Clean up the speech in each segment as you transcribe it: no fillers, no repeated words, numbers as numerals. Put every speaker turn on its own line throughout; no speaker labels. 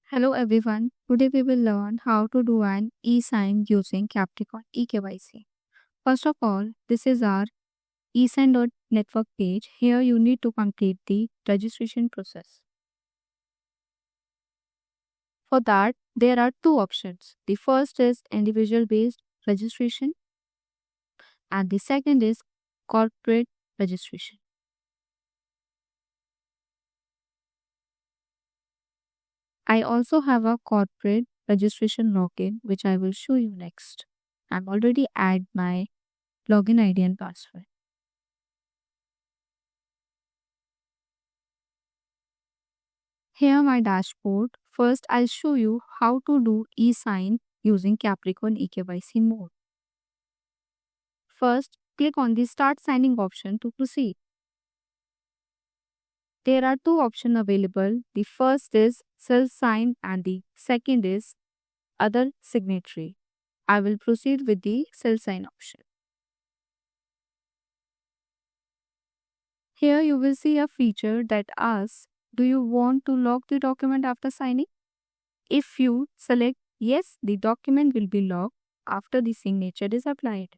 Hello everyone. Today we will learn how to do an e-sign using Capricorn eKYC. First of all, this is our Esign.network page. Here you need to complete the registration process. For that, there are two options. The first is individual based registration and the second is corporate registration. I also have a corporate registration login which I will show you next. I'm already add my login ID and password. Here my dashboard. First I'll show you how to do e-sign using Capricorn eKYC mode. First, click on the start signing option to proceed. There are two options available. The first is self sign and the second is other signatory. I will proceed with the self sign option. Here you will see a feature that asks, do you want to lock the document after signing? If you select yes, the document will be locked after the signature is applied.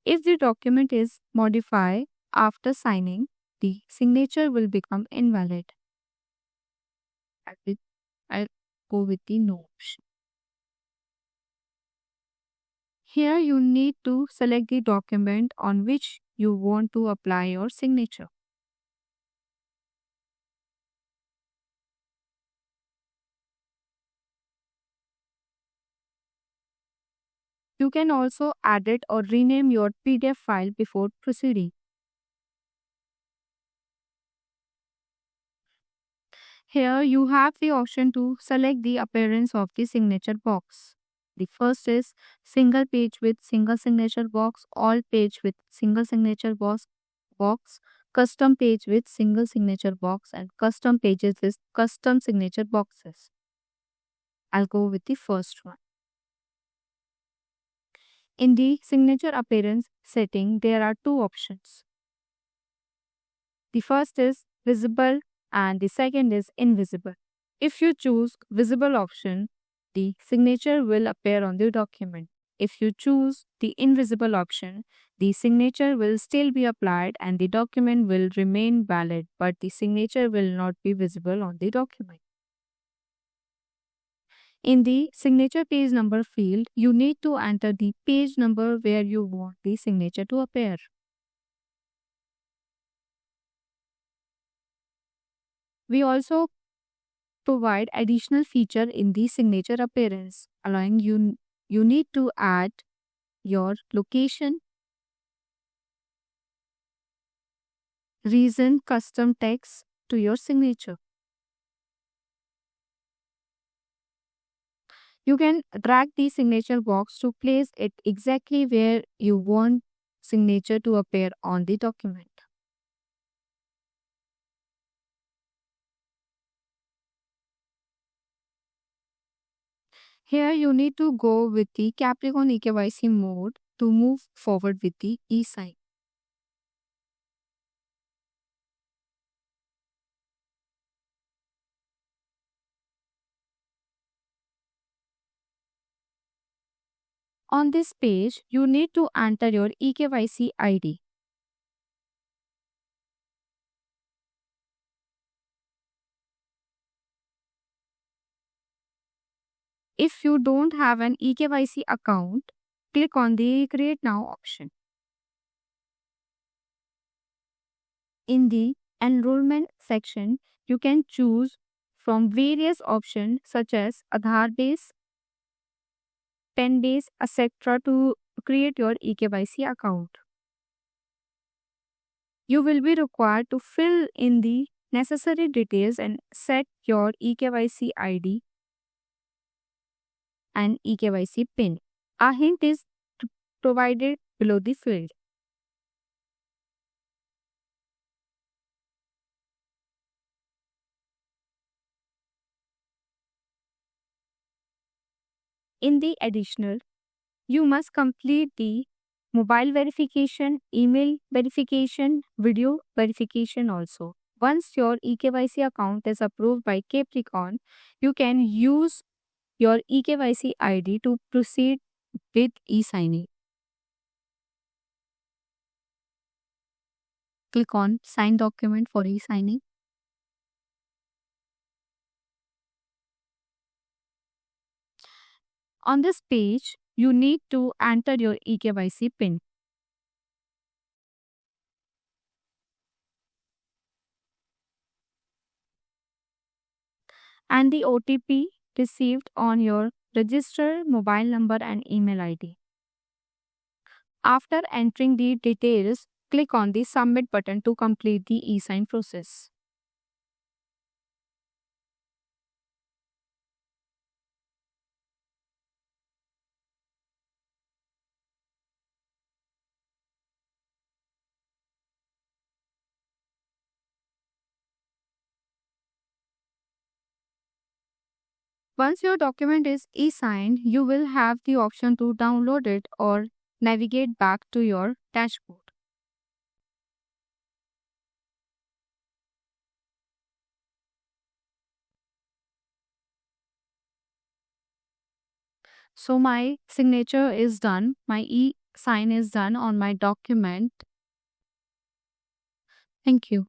If the document is modified after signing, the signature will become invalid. I'll go with the no option. Here you need to select the document on which you want to apply your signature. You can also edit or rename your PDF file before proceeding. Here you have the option to select the appearance of the signature box. The first is single page with single signature box, all page with single signature box, custom page with single signature box, and custom pages with custom signature boxes. I'll go with the first one. In the signature appearance setting, there are two options. The first is visible and the second is invisible. If you choose visible option, the signature will appear on the document. If you choose the invisible option, the signature will still be applied and the document will remain valid, but the signature will not be visible on the document. In the signature page number field, you need to enter the page number where you want the signature to appear. We also provide additional feature in the signature appearance, allowing you need to add your location, reason, custom text to your signature. You can drag the signature box to place it exactly where you want signature to appear on the document. Here you need to go with the Capricorn eKYC mode to move forward with the eSign. On this page, you need to enter your eKYC ID. If you don't have an eKYC account, click on the Create Now option. In the enrollment section, you can choose from various options such as Aadhaar base, PAN base, etc. to create your eKYC account. You will be required to fill in the necessary details and set your eKYC ID and eKYC PIN. A hint is provided below the field. In the additional, you must complete the mobile verification, email verification, video verification also. Once your eKYC account is approved by Capricorn, you can use your eKYC ID to proceed with e-signing. Click on Sign Document for e-signing. On this page, you need to enter your eKYC PIN. And the OTP received on your registered mobile number and email ID. After entering the details, click on the Submit button to complete the e-sign process. Once your document is e-signed, you will have the option to download it or navigate back to your dashboard. So my signature is done, my e-sign is done on my document. Thank you.